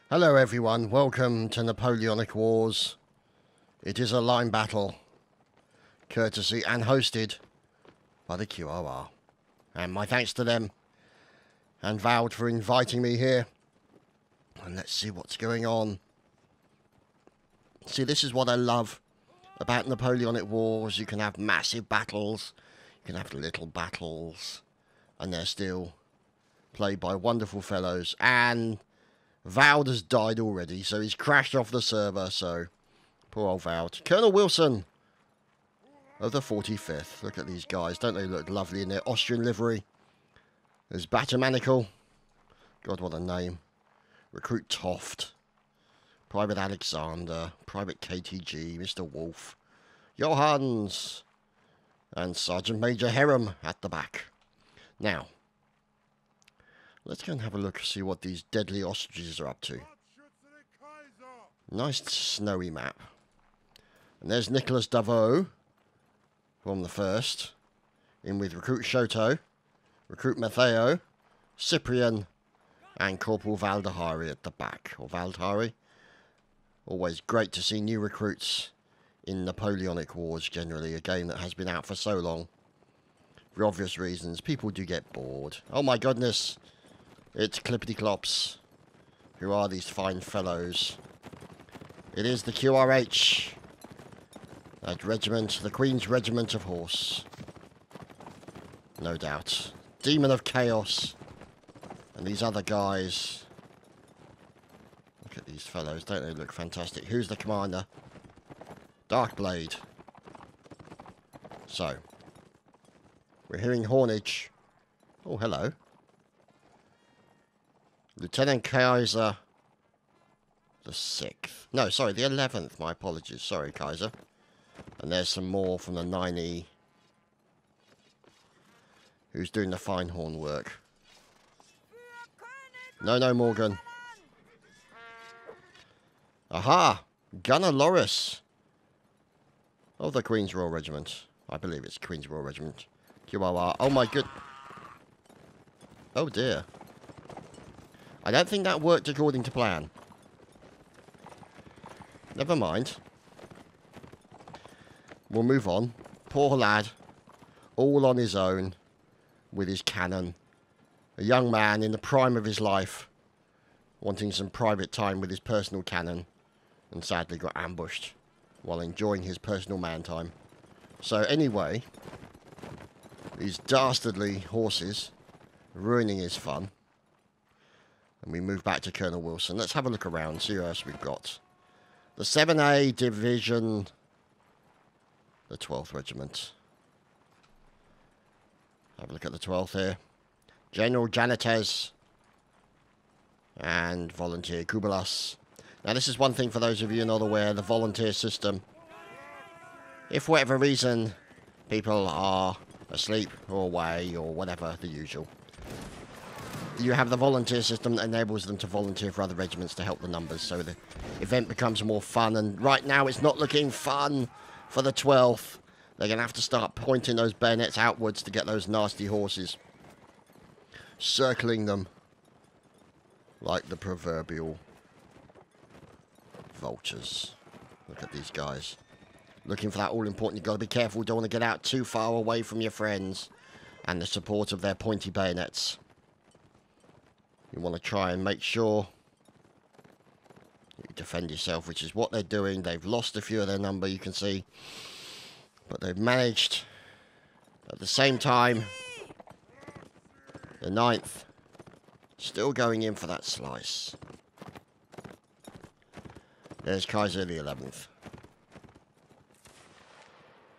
Hello everyone, welcome to Napoleonic Wars. It is a line battle, courtesy and hosted by the QRR. And my thanks to them and Vowed for inviting me here. And let's see what's going on. See, this is what I love about Napoleonic Wars. You can have massive battles, you can have little battles, and they're still played by wonderful fellows. And Vowed has died already, so he's crashed off the server, so poor old Vowed. Colonel Wilson of the 45th. Look at these guys. Don't they look lovely in their Austrian livery? There's Battermanical. God, what a name. Recruit Toft. Private Alexander. Private KTG. Mr. Wolf. Johans. And Sergeant Major Heron at the back. Now, let's go and have a look and see what these deadly ostriches are up to. Nice snowy map. And there's Nicholas Davot from the 1st. In with Recruit Shoto, Recruit Matteo, Cyprian, and Corporal Valdahari at the back. Or Valdahari. Always great to see new recruits in Napoleonic Wars generally. A game that has been out for so long. For obvious reasons, people do get bored. Oh my goodness. It's Clippity Clops. Who are these fine fellows? It is the QRH. That regiment, the Queen's Regiment of Horse. No doubt. Demon of Chaos. And these other guys. Look at these fellows, don't they look fantastic? Who's the commander? Darkblade. So, we're hearing Hornage. Oh, hello. Lieutenant Kaiser the 6th. No, sorry, the 11th. My apologies. Sorry, Kaiser. And there's some more from the 9E. Who's doing the fine horn work. No, Morgan. Aha! Gunner Loris. Of the Queen's Royal Regiment. I believe it's Queen's Royal Regiment. QRR. Oh my good... Oh dear. I don't think that worked according to plan. Never mind. We'll move on. Poor lad. All on his own. With his cannon. A young man in the prime of his life. Wanting some private time with his personal cannon. And sadly got ambushed. While enjoying his personal man time. So anyway. These dastardly horses. Ruining his fun. And we move back to Colonel Wilson. Let's have a look around, see who else we've got. The 7A Division. The 12th Regiment. Have a look at the 12th here. General Janites. And Volunteer Kubelas. Now this is one thing for those of you not aware. The volunteer system. If for whatever reason people are asleep or away or whatever, the usual. You have the volunteer system that enables them to volunteer for other regiments to help the numbers, so the event becomes more fun. And right now it's not looking fun for the 12th. They're going to have to start pointing those bayonets outwards to get those nasty horses. Circling them like the proverbial vultures. Look at these guys. Looking for that all-important. You've got to be careful. Don't want to get out too far away from your friends and the support of their pointy bayonets. You want to try and make sure you defend yourself, which is what they're doing. They've lost a few of their number, you can see. But they've managed, at the same time, the 9th, still going in for that slice. There's Kaiser the 11th.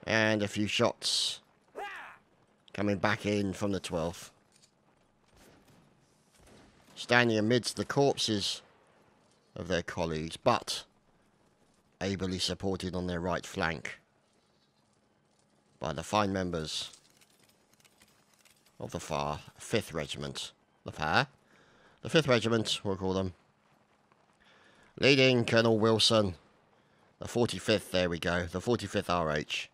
And a few shots coming back in from the 12th. Standing amidst the corpses of their colleagues, but ably supported on their right flank by the fine members of the 5th Regiment. The 5th Regiment, we'll call them. Leading Colonel Wilson. The 45th, there we go. The 45th RH.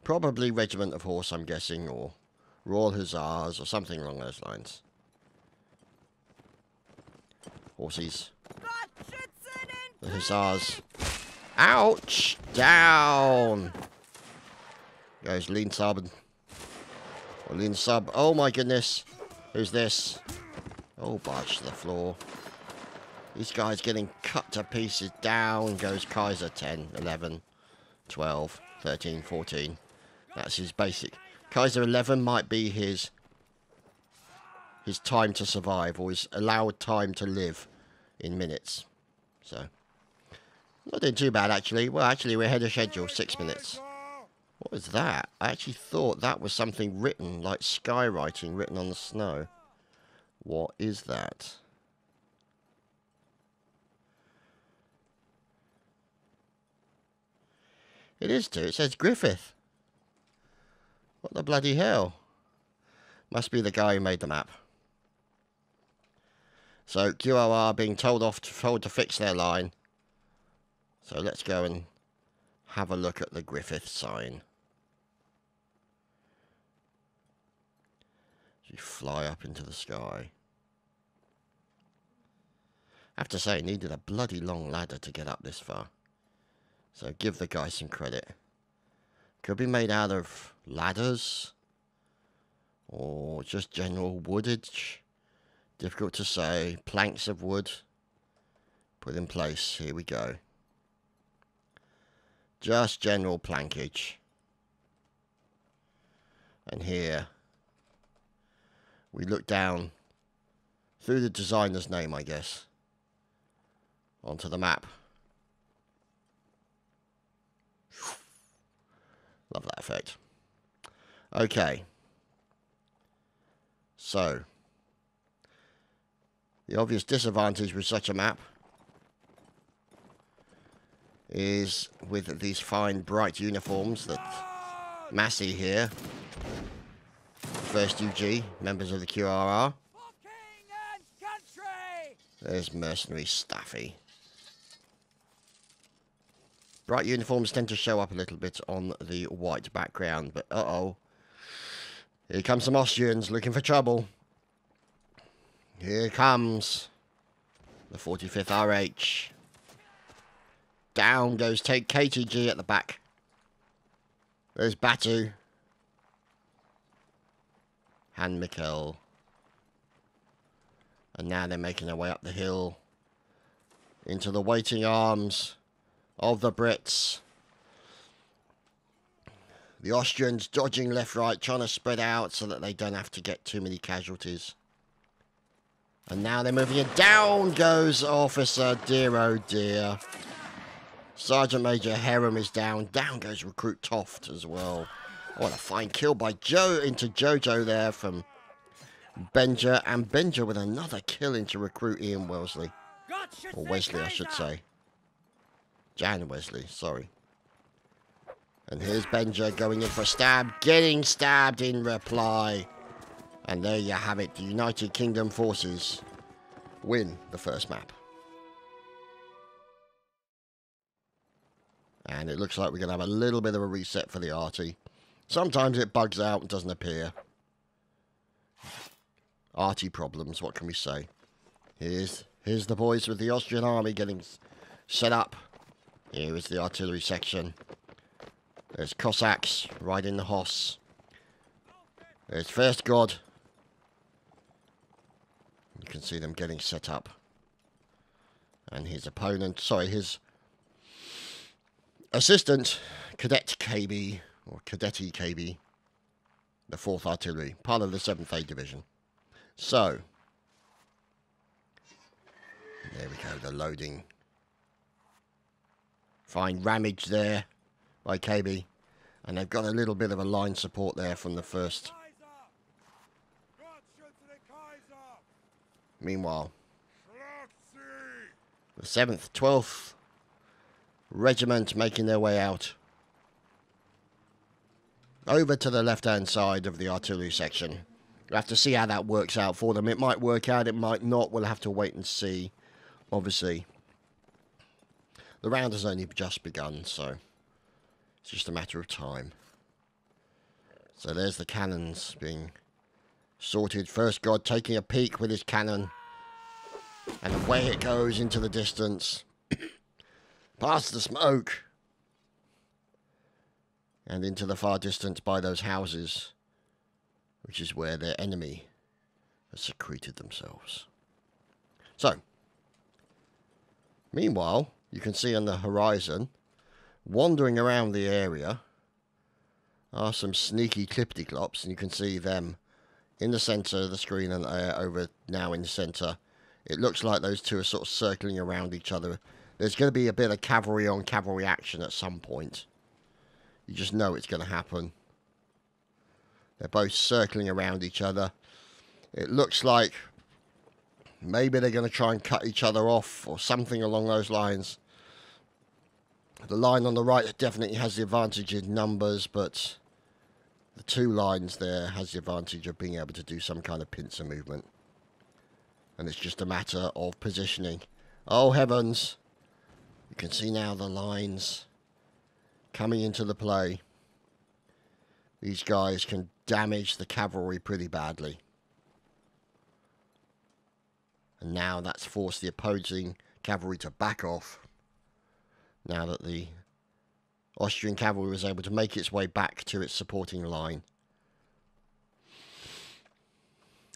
Probably Regiment of Horse, I'm guessing, or Royal Hussars, or something along those lines. Horses. The hussars. Ouch! Down! Goes lean sub. Or lean sub. Oh my goodness. Who's this? Oh, barge to the floor. These guys getting cut to pieces. Down goes Kaiser. 10, 11, 12, 13, 14. That's his basic. Kaiser 11 might be his time to survive, or his allowed time to live in minutes. So, not doing too bad, actually. Well, actually, we're ahead of schedule. 6 minutes. What was that? I actually thought that was something written, like skywriting written on the snow. What is that? It is too. It says Griffith. What the bloody hell? Must be the guy who made the map. So QRR being told to fix their line. So let's go and have a look at the Griffith sign. You fly up into the sky. I have to say, it needed a bloody long ladder to get up this far. So give the guy some credit. Could be made out of ladders. Or just general woodage. Difficult to say. Planks of wood. Put in place. Here we go. Just general plankage. And here we look down through the designer's name, I guess, onto the map. Love that effect. Okay. So, the obvious disadvantage with such a map is with these fine bright uniforms that Massey here, first UG, members of the QRR. There's mercenary Staffy. Bright uniforms tend to show up a little bit on the white background, but uh-oh. Here comes some Austrians looking for trouble. Here comes the 45th RH. Down goes take KTG at the back. There's Batu. Han Mikkel. And now they're making their way up the hill into the waiting arms of the Brits. The Austrians dodging left, right, trying to spread out so that they don't have to get too many casualties. And now they're moving it. Down goes Officer, dear oh dear. Sergeant Major Herem is down. Down goes Recruit Toft as well. Oh, what a fine kill by Joe into Jojo there from Benja. And Benja with another kill into Recruit Ian Wellesley. Or Wesley, I should say. Jan Wesley, sorry. And here's Benja going in for a stab. Getting stabbed in reply. And there you have it. The United Kingdom forces win the first map. And it looks like we're going to have a little bit of a reset for the arty. Sometimes it bugs out and doesn't appear. Arty problems, what can we say? Here's the boys with the Austrian army getting set up. Here is the artillery section. There's Cossacks riding the Hoss. There's First God. You can see them getting set up. And his opponent, sorry, his assistant, Cadet KB, or Cadetti KB, the 4th Artillery, part of the 7th A Division. So, there we go, the loading. Fine ramage there by KB. And they've got a little bit of a line support there from the 1st. Meanwhile, the 7th, 12th Regiment making their way out. Over to the left-hand side of the artillery section. We'll have to see how that works out for them. It might work out, it might not. We'll have to wait and see. Obviously, the round has only just begun, so it's just a matter of time. So there's the cannons being sorted. First God taking a peek with his cannon. And away it goes into the distance. Past the smoke! And into the far distance by those houses, which is where their enemy has secreted themselves. So, meanwhile, you can see on the horizon, wandering around the area, are some sneaky clippity-clops, and you can see them in the centre of the screen and over now in the centre. It looks like those two are sort of circling around each other. There's going to be a bit of cavalry on cavalry action at some point. You just know it's going to happen. They're both circling around each other. It looks like maybe they're going to try and cut each other off or something along those lines. The line on the right definitely has the advantage in numbers, but the two lines there has the advantage of being able to do some kind of pincer movement. And it's just a matter of positioning. Oh heavens! You can see now the lines coming into the play. These guys can damage the cavalry pretty badly. And now that's forced the opposing cavalry to back off. Now that the Austrian cavalry was able to make its way back to its supporting line.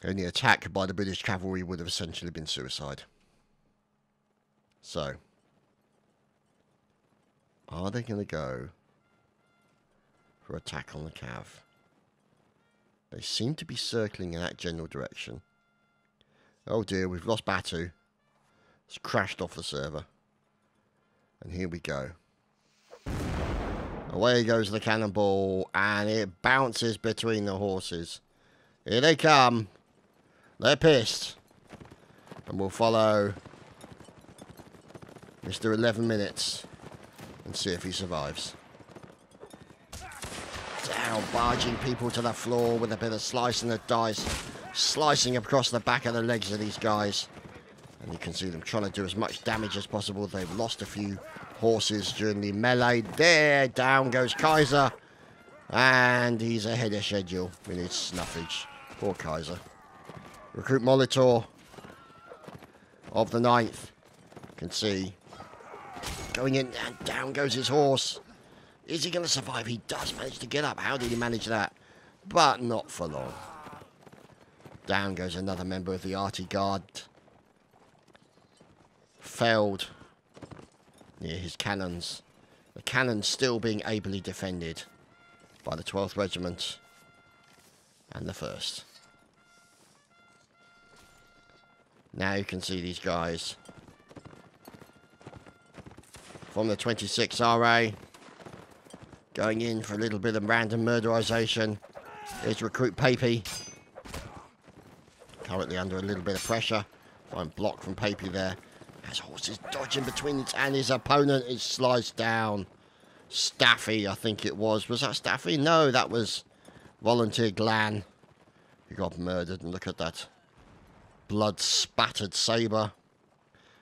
Any attack by the British cavalry would have essentially been suicide. So, are they going to go for attack on the cav? They seem to be circling in that general direction. Oh dear, we've lost Batu. It's crashed off the server. And here we go. Away goes the cannonball, and it bounces between the horses. Here they come. They're pissed. And we'll follow Mr. 11 minutes and see if he survives. Down, barging people to the floor with a bit of slicing the dice. Slicing across the back of the legs of these guys. And you can see them trying to do as much damage as possible. They've lost a few horses during the melee. There, down goes Kaiser. And he's ahead of schedule with his snuffage. Poor Kaiser. Recruit Molitor of the 9th. You can see. Going in, and down goes his horse. Is he going to survive? He does manage to get up. How did he manage that? But not for long. Down goes another member of the Arty Guard. Failed near his cannons. The cannons still being ably defended by the 12th Regiment and the 1st. Now you can see these guys from the 26th RA going in for a little bit of random murderization. Here's Recruit Papy. Currently under a little bit of pressure. Fine block from Papy there. As horses dodging between it, and his opponent is sliced down. Staffy, I think it was. Was that Staffy? No, that was Volunteer Glan, who got murdered. And look at that blood-spattered sabre.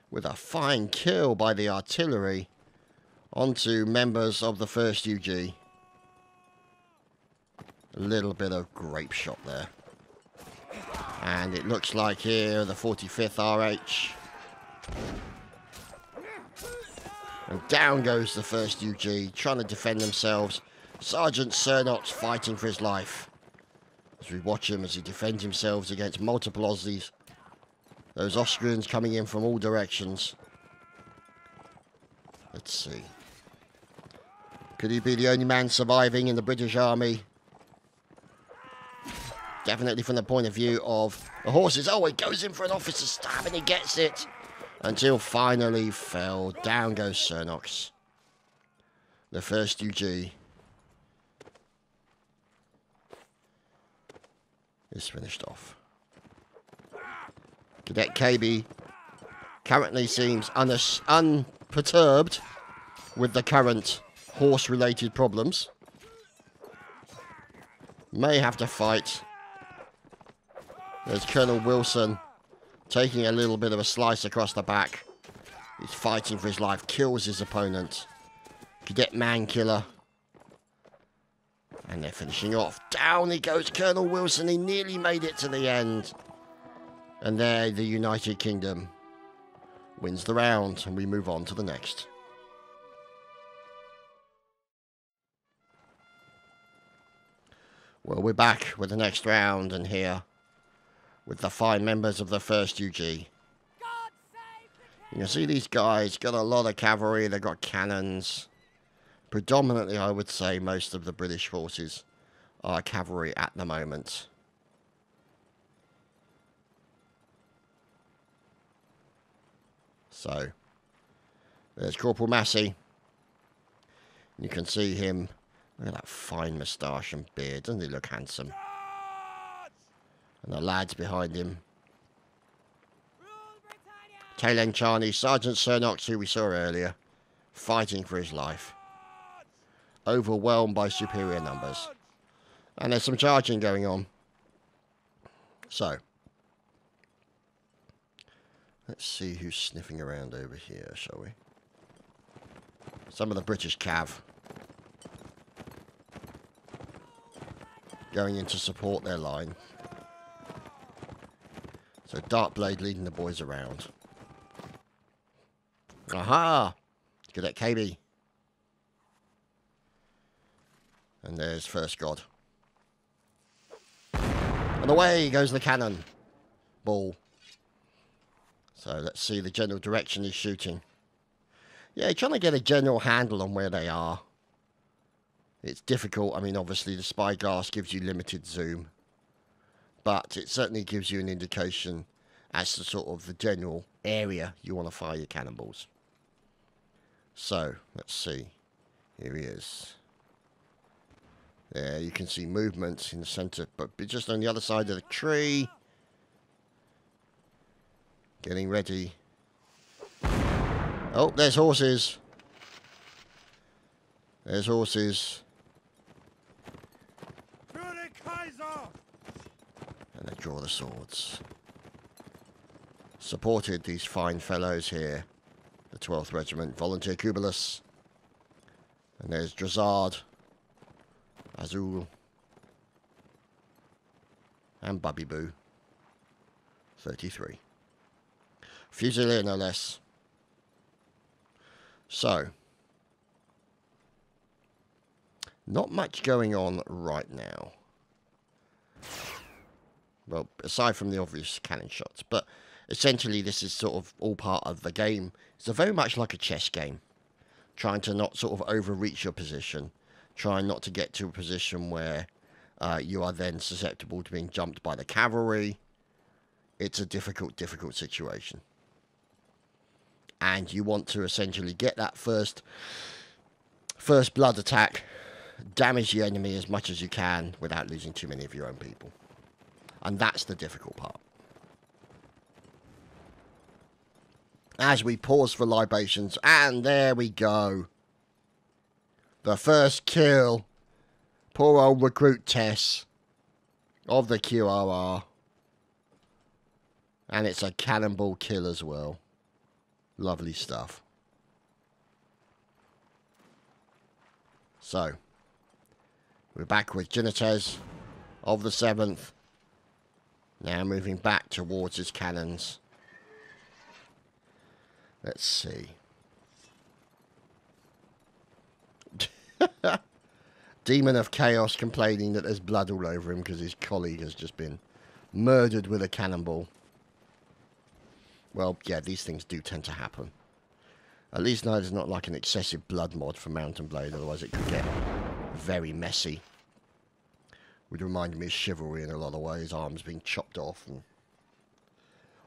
With a fine kill by the artillery onto members of the 1st UG. A little bit of grape shot there. And it looks like here the 45th RH. And down goes the 1st UG, trying to defend themselves. Sergeant Cernot's fighting for his life. As we watch him as he defends himself against multiple Aussies. Those Austrians coming in from all directions. Let's see. Could he be the only man surviving in the British Army? Definitely from the point of view of the horses. Oh, he goes in for an officer stab and he gets it. Until finally fell. Down goes Cernox. The 1st UG is finished off. Cadet KB currently seems unperturbed with the current horse-related problems. May have to fight. There's Colonel Wilson taking a little bit of a slice across the back. He's fighting for his life. Kills his opponent. Cadet Mankiller. And they're finishing off. Down he goes, Colonel Wilson. He nearly made it to the end. And there, the United Kingdom wins the round. And we move on to the next. Well, we're back with the next round, and here with the fine members of the 1st UG. You can see these guys got a lot of cavalry, they've got cannons. Predominantly, I would say, most of the British forces are cavalry at the moment. So, there's Corporal Massey. You can see him. Look at that fine moustache and beard. Doesn't he look handsome? And the lads behind him. Tail End Charney, Sergeant Cernox, who we saw earlier, fighting for his life. Overwhelmed by superior numbers. And there's some charging going on. So, let's see who's sniffing around over here, shall we? Some of the British cav. Going in to support their line. So Darkblade leading the boys around. Aha! Good at KB. And there's First God. And away goes the cannon ball. So let's see the general direction he's shooting. Yeah, trying to get a general handle on where they are. It's difficult. I mean, obviously the spyglass gives you limited zoom. But it certainly gives you an indication as to sort of the general area you want to fire your cannonballs. So, let's see. Here he is. There, you can see movement in the centre, but just on the other side of the tree. Getting ready. Oh, there's horses. There's horses. And they draw the swords. Supported these fine fellows here. The 12th Regiment, Volunteer Kubelis. And there's Drazard, Azul, and Bubby Boo, 33. Fusilier, no less. So, not much going on right now. Well, aside from the obvious cannon shots, but essentially this is sort of all part of the game. It's very much like a chess game. Trying to not sort of overreach your position. Trying not to get to a position where you are then susceptible to being jumped by the cavalry. It's a difficult situation. And you want to essentially get that first blood attack, damage the enemy as much as you can without losing too many of your own people. And that's the difficult part. As we pause for libations, and there we go. The first kill. Poor old recruit Tess of the QRR. And it's a cannonball kill as well. Lovely stuff. So, we're back with Genitez of the 7th. Now moving back towards his cannons. Let's see. Demon of Chaos complaining that there's blood all over him because his colleague has just been murdered with a cannonball. Well, yeah, these things do tend to happen. At least now there's not like an excessive blood mod for Mountain Blade, otherwise it could get very messy. Would remind me of Chivalry in a lot of ways, arms being chopped off and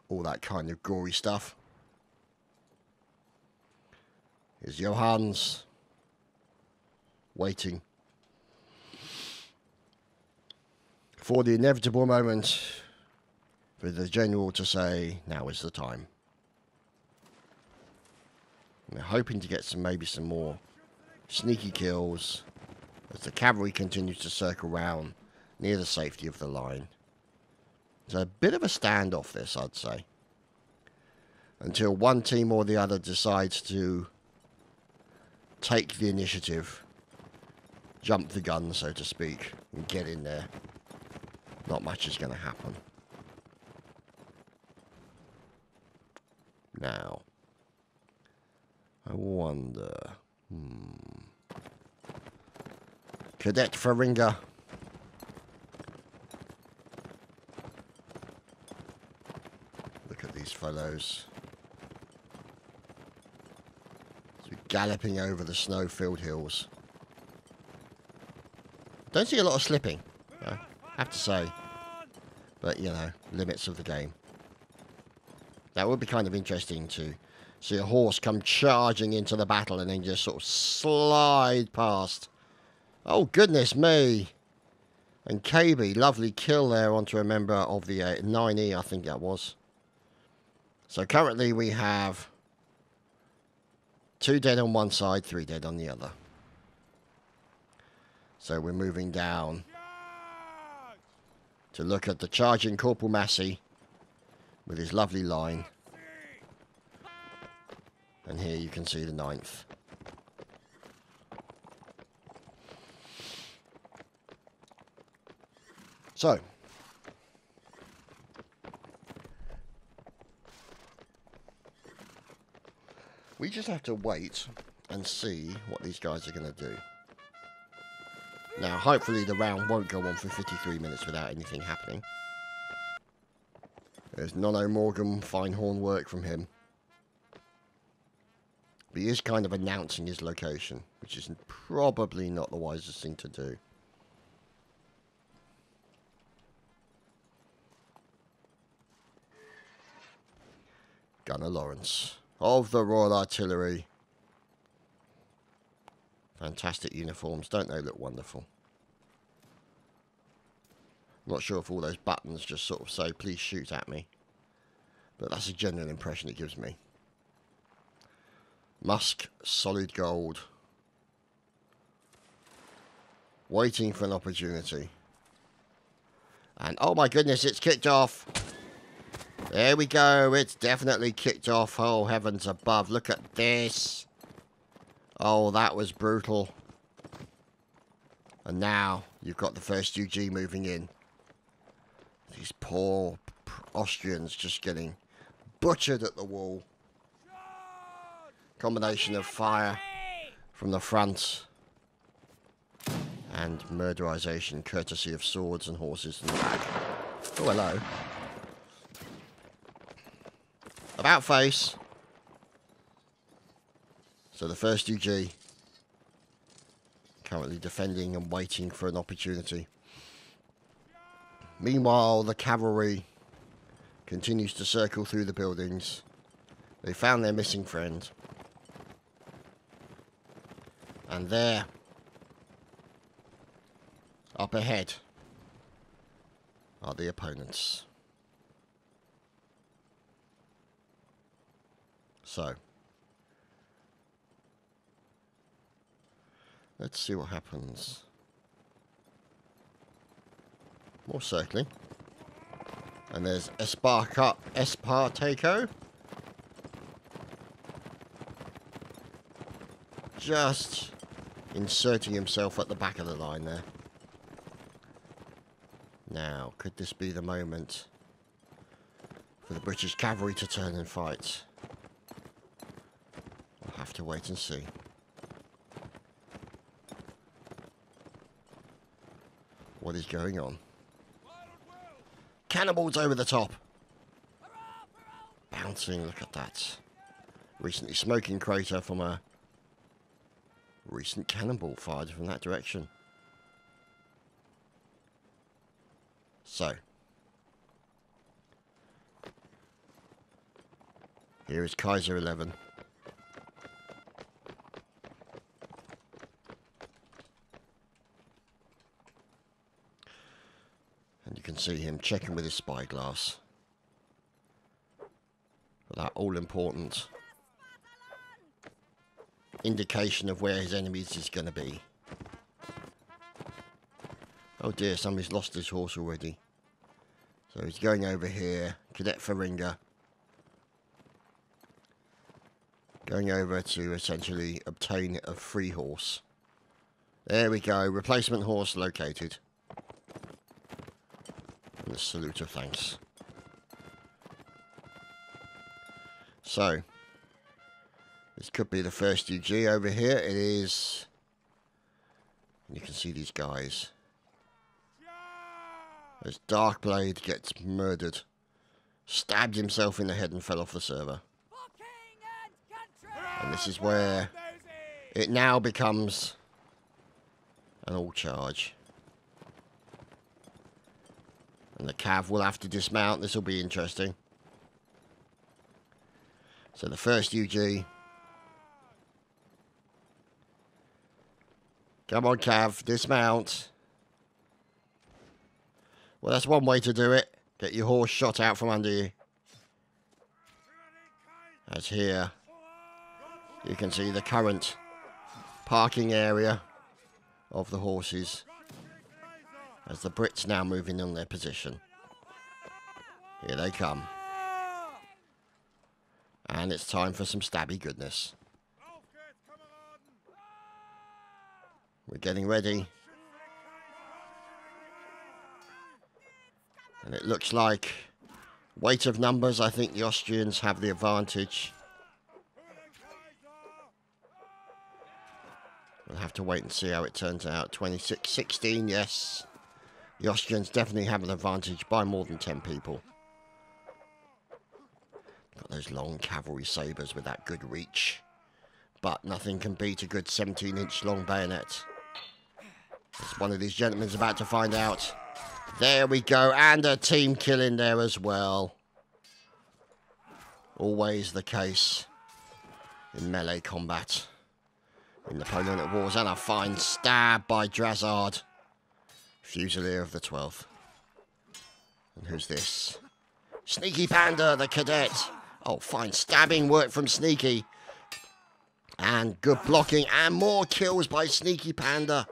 all that kind of gory stuff. Here's Johannes, waiting for the inevitable moment for the general to say, now is the time. And they're hoping to get maybe some more sneaky kills as the cavalry continues to circle round near the safety of the line. It's a bit of a standoff this, I'd say, until one team or the other decides to take the initiative, jump the gun, so to speak, and get in there. Not much is going to happen. Now, I wonder... Cadet Faringa these fellows. So we're galloping over the snow-filled hills. Don't see a lot of slipping, I have to say. But, you know, limits of the game. That would be kind of interesting to see a horse come charging into the battle and then just sort of slide past. Oh, goodness me. And KB, lovely kill there onto a member of the 9E, I think that was. So currently we have 2 dead on one side, 3 dead on the other. So we're moving down to look at the charging Corporal Massey with his lovely line. And here you can see the 9th. So, we just have to wait and see what these guys are going to do. Now, hopefully the round won't go on for 53 minutes without anything happening. There's Nono Morgan, fine horn work from him. But he is kind of announcing his location, which is probably not the wisest thing to do. Gunner Lawrence of the Royal Artillery. Fantastic uniforms, don't they look wonderful? Not sure if all those buttons just sort of say, please shoot at me. But that's a general impression it gives me. Musk, solid gold. Waiting for an opportunity. And oh my goodness, it's kicked off. There we go, it's definitely kicked off. Oh, heavens above, look at this. Oh, that was brutal. And now you've got the 1st UG moving in. These poor Austrians just getting butchered at the wall. Combination of fire from the front and murderization courtesy of swords and horses in the back. Oh, hello. About face. So the 1st UG currently defending and waiting for an opportunity. Meanwhile, the cavalry continues to circle through the buildings. They found their missing friend. And there, up ahead, are the opponents. So, let's see what happens. More circling. And there's Espartaco. Just inserting himself at the back of the line there. Now, could this be the moment for the British cavalry to turn and fight? We'll have to wait and see. What is going on? Cannonballs over the top. Bouncing, look at that. Recently smoking crater from a recent cannonball fired from that direction. So, here is Kaiser 11. And you can see him checking with his spyglass for that all-important indication of where his enemies is going to be. Oh dear, somebody's lost his horse already. So he's going over here. Cadet Feringa. Going over to essentially obtain a free horse. There we go. Replacement horse located. And a salute of thanks. So, this could be the 1st UG over here. It is. And you can see these guys. As Darkblade gets murdered stabbed himself in the head and fell off the server. And this is where it now becomes an all charge. And the cav will have to dismount. This will be interesting. So the first UG. Come on, cav, dismount. Well, that's one way to do it. Get your horse shot out from under you. As here, you can see the current parking area of the horses. As the Brits now moving on their position. Here they come. And it's time for some stabby goodness. We're getting ready. And it looks like weight of numbers, I think the Austrians have the advantage. We'll have to wait and see how it turns out. 26-16, yes. The Austrians definitely have an advantage by more than 10 people. Got those long cavalry sabres with that good reach. But nothing can beat a good 17-inch long bayonet. As one of these gentlemen is about to find out. There we go, and a team kill in there as well. Always the case in melee combat in Napoleonic Wars. And a fine stab by Drazard, Fusilier of the 12th. And who's this? Sneaky Panda, the cadet. Oh, fine stabbing work from Sneaky. And good blocking, and more kills by Sneaky Panda.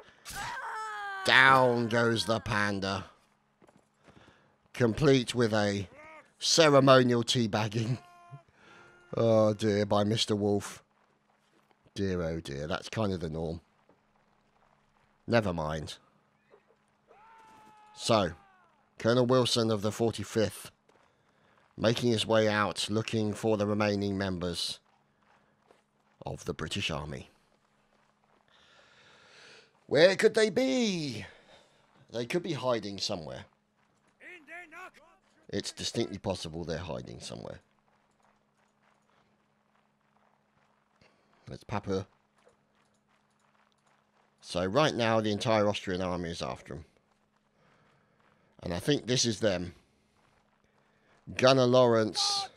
Down goes the Panda. Complete with a ceremonial teabagging. Oh dear, by Mr. Wolf. Dear, oh dear, that's kind of the norm. Never mind. So, Colonel Wilson of the 45th, making his way out, looking for the remaining members of the British Army. Where could they be? They could be hiding somewhere. It's distinctly possible they're hiding somewhere. Let's Papa. So right now the entire Austrian army is after them. And I think this is them. Gunner Lawrence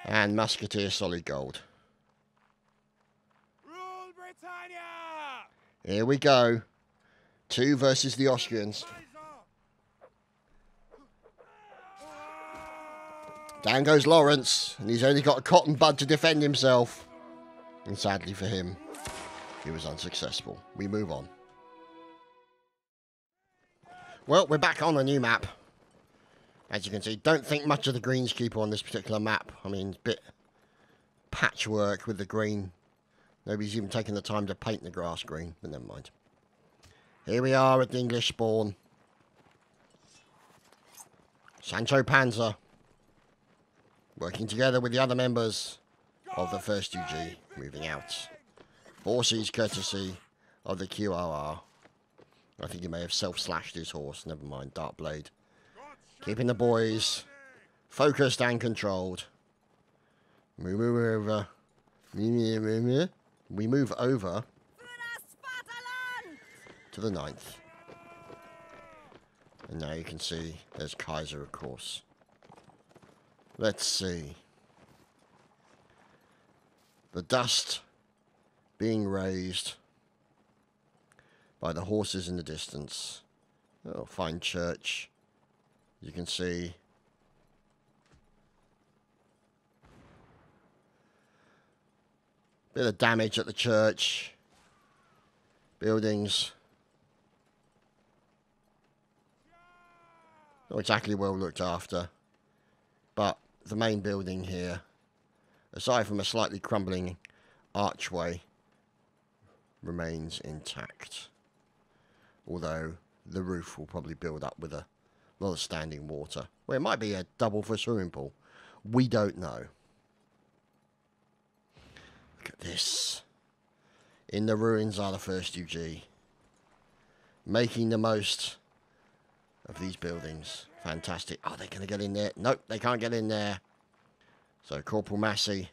and Musketeer Solid Gold. Rule Britannia! Here we go. 2 versus the Austrians. Down goes Lawrence, and he's only got a cotton bud to defend himself. And sadly for him, he was unsuccessful. We move on. Well, we're back on a new map. As you can see, don't think much of the greenskeeper on this particular map. I mean, it's a bit patchwork with the green. Nobody's even taken the time to paint the grass green, but never mind. Here we are at the English spawn. Sancho Panza, working together with the other members of the 1st UG, moving out. Horses courtesy of the QRR. I think he may have self-slashed his horse, never mind, Dark Blade. Keeping the boys focused and controlled. We move over. We move over to the 9th. And now you can see there's Kaiser, of course. Let's see. The dust being raised by the horses in the distance. Oh, fine church. You can see bit of damage at the church. Buildings not exactly well looked after, but the main building here, aside from a slightly crumbling archway, remains intact. Although the roof will probably build up with a lot of standing water. Well, it might be a double for a swimming pool. We don't know. Look at this. In the ruins are the 1st UG, making the most of these buildings. Fantastic. Oh, they're going to get in there. Nope, they can't get in there. So Corporal Massey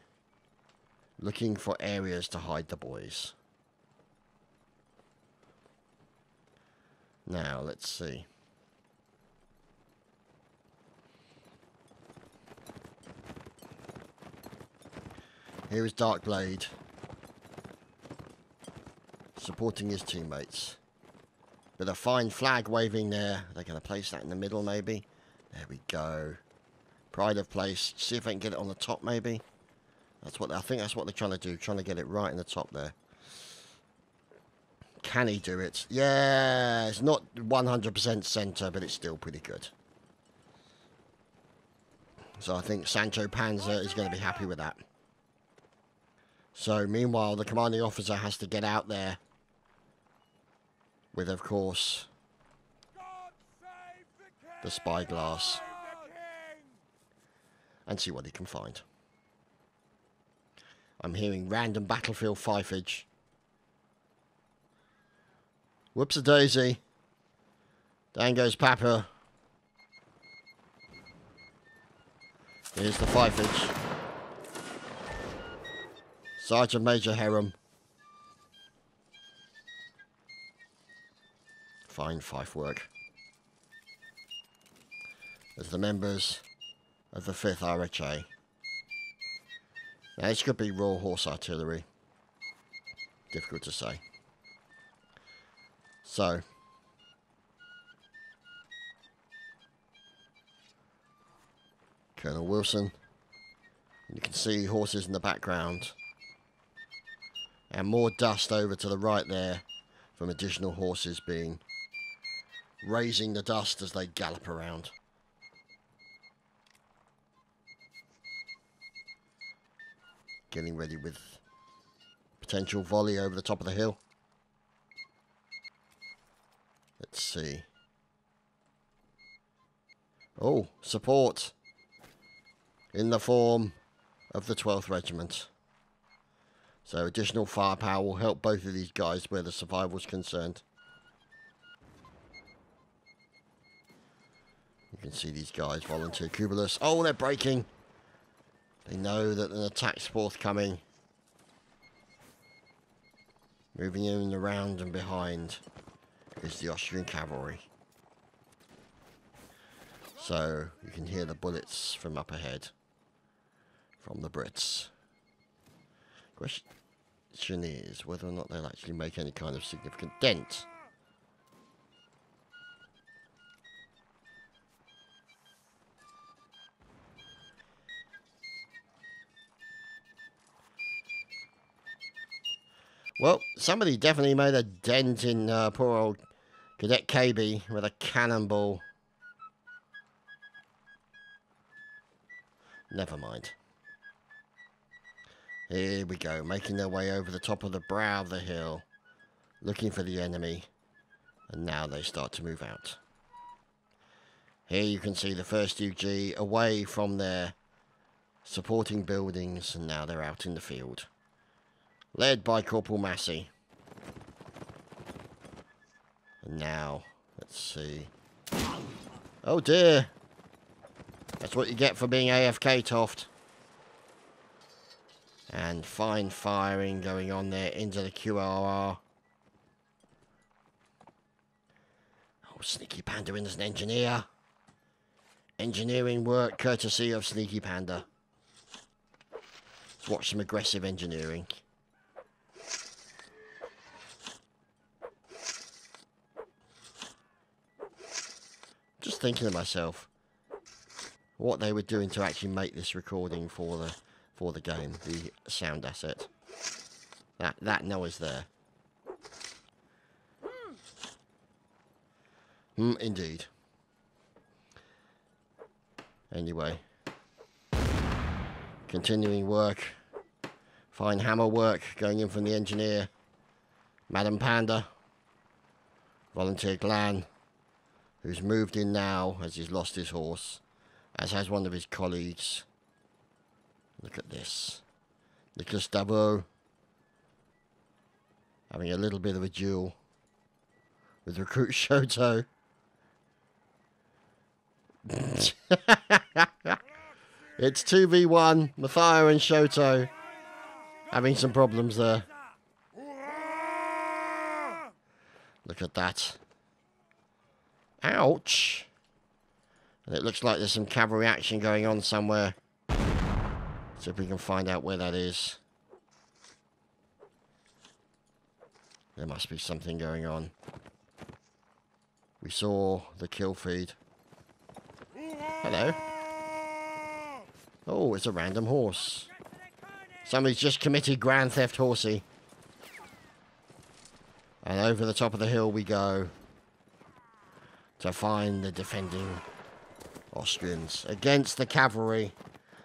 looking for areas to hide the boys. Now, let's see. Here is Darkblade supporting his teammates. With a fine flag waving there. They're going to place that in the middle, maybe. There we go. Pride of place. See if they can get it on the top, maybe. That's what I think. That's what they're trying to do. Trying to get it right in the top there. Can he do it? Yeah, it's not 100% center, but it's still pretty good. So I think Sancho Panza is going to be happy with that. So meanwhile, the commanding officer has to get out there with, of course, the spyglass and see what he can find. I'm hearing random battlefield fifage. Whoops-a-daisy. Down goes Papa. Here's the fifage. Sergeant Major Heron. Fine fife work. As the members of the 5th RHA. Now this could be Royal Horse Artillery. Difficult to say. So. Colonel Wilson. You can see horses in the background. And more dust over to the right there from additional horses being raising the dust as they gallop around. Getting ready with potential volley over the top of the hill. Let's see. Oh, support in the form of the 12th Regiment. So additional firepower will help both of these guys where the survival is concerned. You can see these guys volunteer. Cubulus. Oh, they're breaking. They know that an attack's forthcoming. Moving in around and behind is the Austrian cavalry. So you can hear the bullets from up ahead from the Brits. Question is whether or not they'll actually make any kind of significant dent. Well, somebody definitely made a dent in poor old Cadet KB with a cannonball. Never mind. Here we go, making their way over the top of the brow of the hill, looking for the enemy, and now they start to move out. Here you can see the 1st UG away from their supporting buildings, and now they're out in the field. Led by Corporal Massey. And now, let's see. Oh dear! That's what you get for being AFK, Toft. And fine firing going on there into the QRR. Oh, Sneaky Panda in as an engineer. Engineering work courtesy of Sneaky Panda. Let's watch some aggressive engineering. Just thinking to myself what they were doing to actually make this recording for the game, the sound asset. That noise there. Indeed. Anyway, continuing work. Fine hammer work going in from the engineer, Madam Panda. Volunteer Glan, who's moved in now as he's lost his horse, as has one of his colleagues. Look at this. Nicholas Dabo having a little bit of a duel with Recruit Shoto. It's 2v1. Matteo and Shoto having some problems there. Look at that. Ouch. And it looks like there's some cavalry action going on somewhere. See if we can find out where that is. There must be something going on. We saw the kill feed. Hello. Oh, it's a random horse. Somebody's just committed Grand Theft Horsey. And over the top of the hill we go to find the defending Austrians against the cavalry.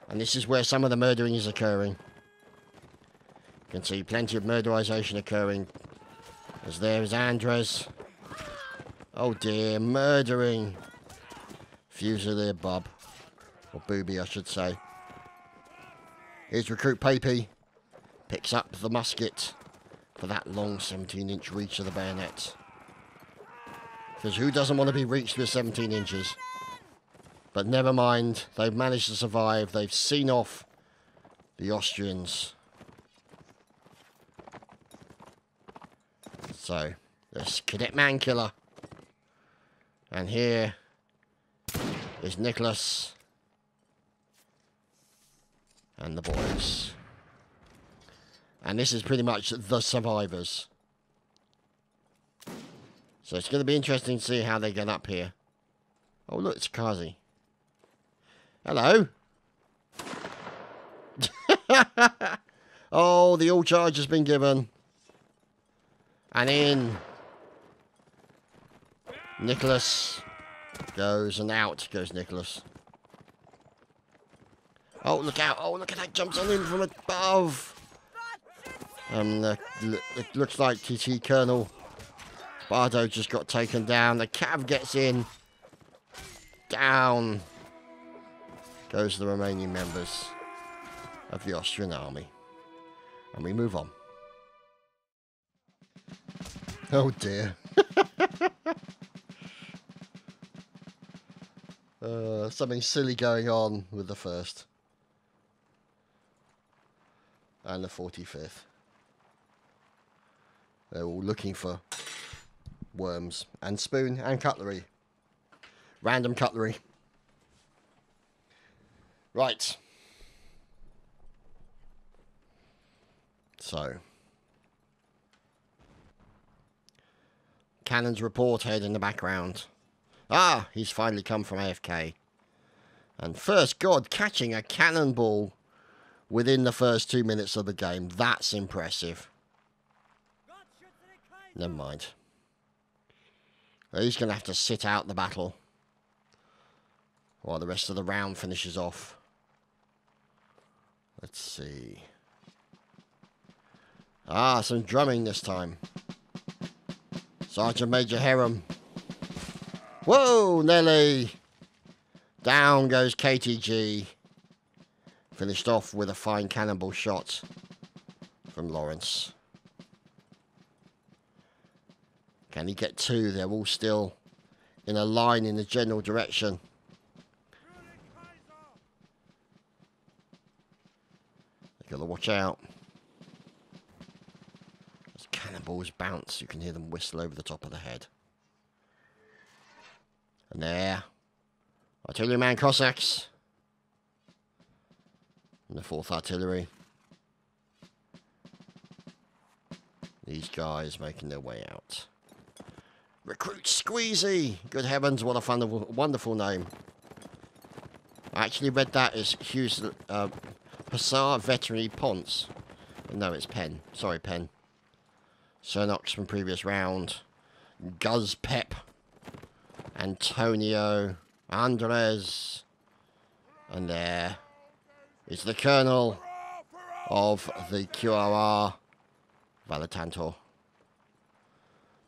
And this is where some of the murdering is occurring. You can see plenty of murderization occurring. As there is Andres. Oh dear, murdering Fusilier Bob. Or Booby, I should say. Here's Recruit Papy. Picks up the musket for that long 17-inch reach of the bayonet. Because who doesn't want to be reached with 17 inches? But never mind, they've managed to survive. They've seen off the Austrians. So, there's Cadet Mankiller. And here is Nicholas and the boys. And this is pretty much the survivors. So it's going to be interesting to see how they get up here. Oh, look, it's Kazi. Hello. Oh, the all charge has been given. And in Nicholas goes, and out goes Nicholas. Oh, look out. Oh, look at that. Jumps on him from above. It looks like TT Colonel Bardo just got taken down. The Cav gets in. Down goes the remaining members of the Austrian army. And we move on. Oh dear. Something silly going on with the 1st. And the 45th. They're all looking for worms and spoon and cutlery. Random cutlery. Right. So. Cannon's report head in the background. Ah, he's finally come from AFK. And first God catching a cannonball within the first 2 minutes of the game. That's impressive. Never mind. He's going to have to sit out the battle while the rest of the round finishes off. Let's see. Ah, some drumming this time. Sergeant Major Heron. Whoa, Nelly! Down goes KTG. Finished off with a fine cannonball shot from Lawrence. Can he get 2? They're all still in a line in the general direction. They've got to watch out. As cannonballs bounce, you can hear them whistle over the top of the head. And there, Artilleryman Cossacks. And the 4th Artillery. These guys making their way out. Recruit Squeezy! Good heavens, what a wonderful name. I actually read that as Hughes, Hussar Veterinary Ponce. No, it's Penn. Sorry, Penn. Cernox from previous round. Guz Pep. Antonio. Andres. And there is the Colonel of the QRR. Valatantor.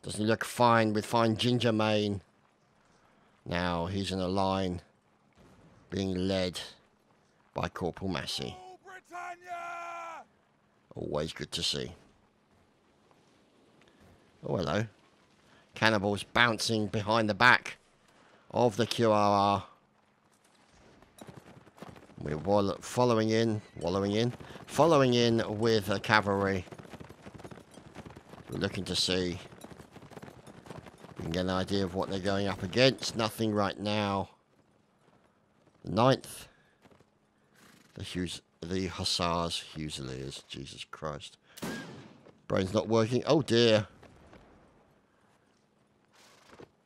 Doesn't he look fine with fine ginger mane? Now he's in a line being led by Corporal Massey. Always good to see. Oh, hello. Cannibals bouncing behind the back of the QRR. We're following in with cavalry. We're looking to see if we can get an idea of what they're going up against. Nothing right now. The 9th. The Hussars, Fusiliers. Jesus Christ. Brain's not working. Oh dear.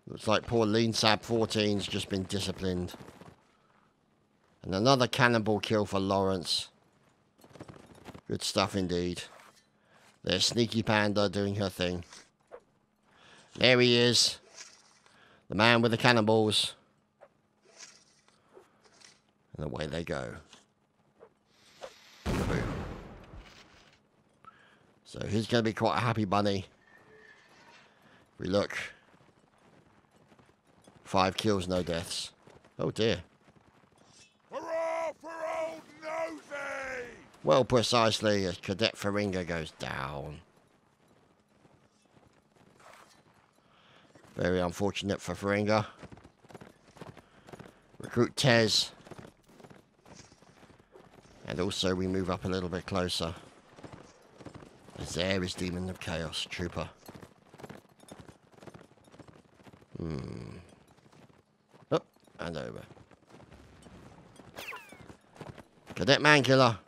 Looks like poor Lean Sab 14's just been disciplined. And another cannonball kill for Lawrence. Good stuff indeed. There's Sneaky Panda doing her thing. There he is. The man with the cannonballs. And away they go. Boom. So he's going to be quite a happy bunny. If we look. 5 kills, no deaths. Oh dear. Hurrah for old Nosey! Well, precisely as Cadet Feringa goes down. Very unfortunate for Feringa. Recruit Tez. And also we move up a little bit closer. As there is Demon of Chaos, Trooper. Up and over. Cadet Mankiller.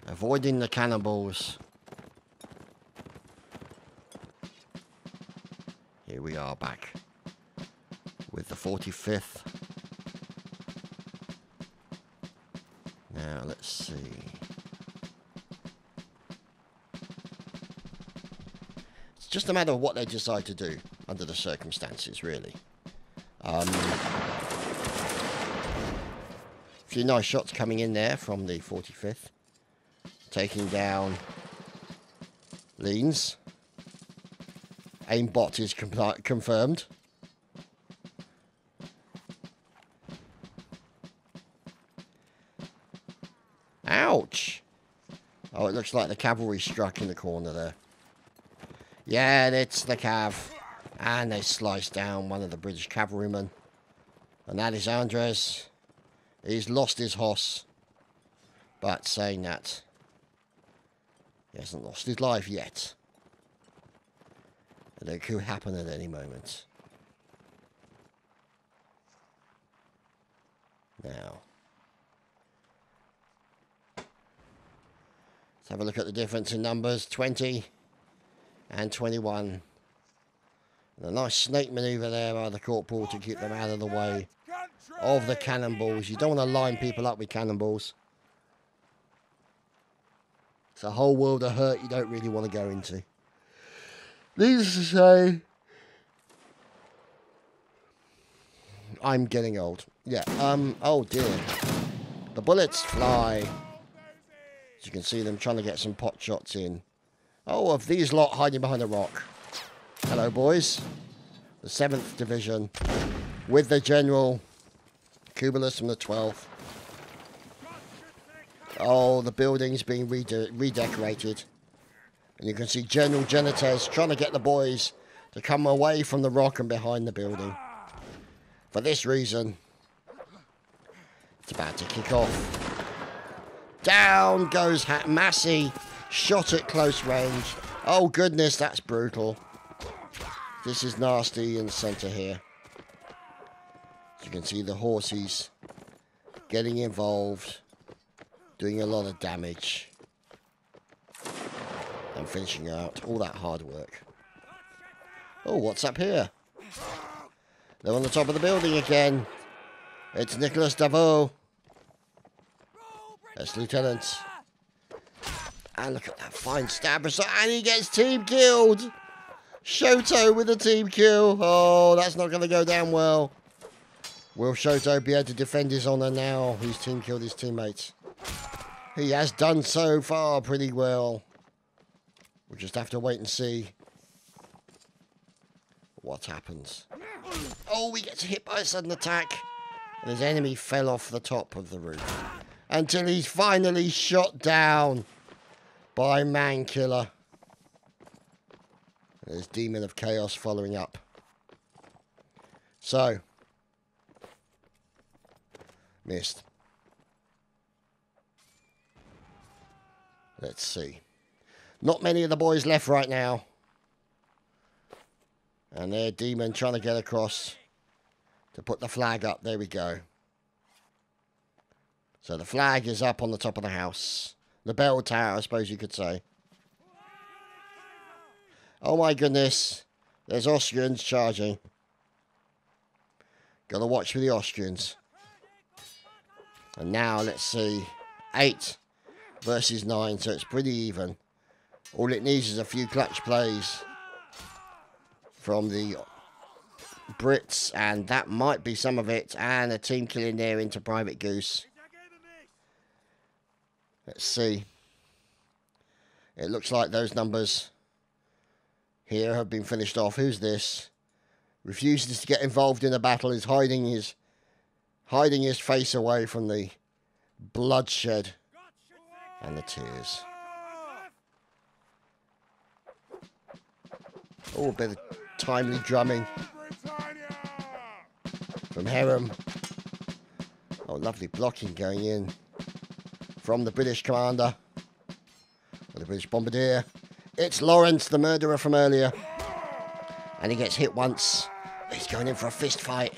Avoiding the cannonballs. Here we are back with the 45th. Now let's see. It's just a matter of what they decide to do under the circumstances, really. A few nice shots coming in there from the 45th. Taking down Leans. Aimbot is confirmed. Ouch! Oh, it looks like the cavalry struck in the corner there. Yeah, it's the cav. And they sliced down one of the British cavalrymen. And that is Andres. He's lost his hoss. But saying that, he hasn't lost his life yet. And it could happen at any moment. Now, let's have a look at the difference in numbers. 20 and 21. And a nice snake maneuver there by the corporal to keep them out of the way of the cannonballs. You don't want to line people up with cannonballs. It's a whole world of hurt you don't really want to go into. Needless to say, I'm getting old. Yeah, oh dear. The bullets fly. As you can see them trying to get some pot shots in. Oh, of these lot hiding behind a rock. Hello, boys. The 7th Division with the General Kubelis from the 12th. Oh, the building's being redecorated. And you can see General Genitez trying to get the boys to come away from the rock and behind the building. For this reason, it's about to kick off. Down goes Massey, shot at close range. Oh goodness, that's brutal. This is nasty in the centre here. As you can see the horses getting involved, doing a lot of damage. And finishing out all that hard work. Oh, what's up here? They're on the top of the building again. It's Nicholas Davot. That's Lieutenant. And look at that fine stab. And he gets team killed. Shoto with a team kill. Oh, that's not going to go down well. Will Shoto be able to defend his honour now? He's team killed his teammates. He has done so far pretty well. We'll just have to wait and see what happens. Oh, he gets hit by a sudden attack. And his enemy fell off the top of the roof. Until he's finally shot down by Mankiller. There's Demon of Chaos following up. So, missed. Let's see. Not many of the boys left right now. And their demon trying to get across to put the flag up. There we go. So the flag is up on the top of the house. The bell tower, I suppose you could say. Oh my goodness. There's Austrians charging. Gotta watch for the Austrians. And now, let's see. 8 versus 9, so it's pretty even. All it needs is a few clutch plays from the Brits, and that might be some of it. And a team killing there into Private Goose. Let's see. It looks like those numbers here have been finished off. Who's this? Refuses to get involved in the battle, is hiding his face away from the bloodshed and the tears. Oh, a bit of timely drumming from Herem. Oh, lovely blocking going in from the British commander, or the British bombardier. It's Lawrence, the murderer from earlier. And he gets hit once. He's going in for a fist fight.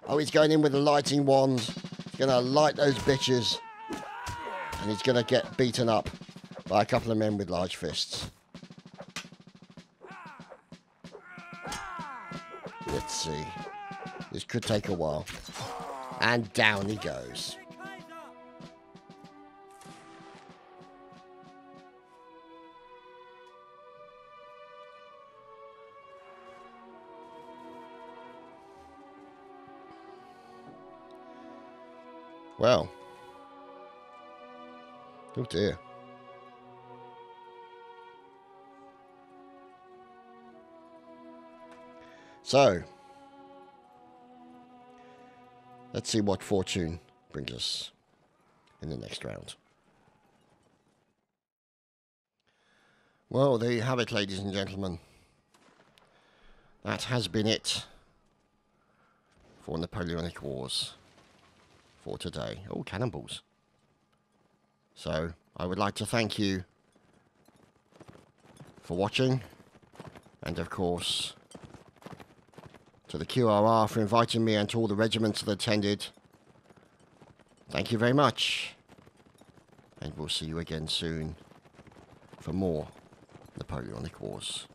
Oh, he's going in with a lighting wand. He's going to light those bitches. And he's going to get beaten up by a couple of men with large fists. Let's see. This could take a while. And down he goes. Well. Oh dear. So, let's see what fortune brings us in the next round. Well, there you have it, ladies and gentlemen. That has been it for Napoleonic Wars for today. Oh, cannonballs. So, I would like to thank you for watching, and of course to the QRR for inviting me and to all the regiments that attended. Thank you very much, and we'll see you again soon for more Napoleonic Wars.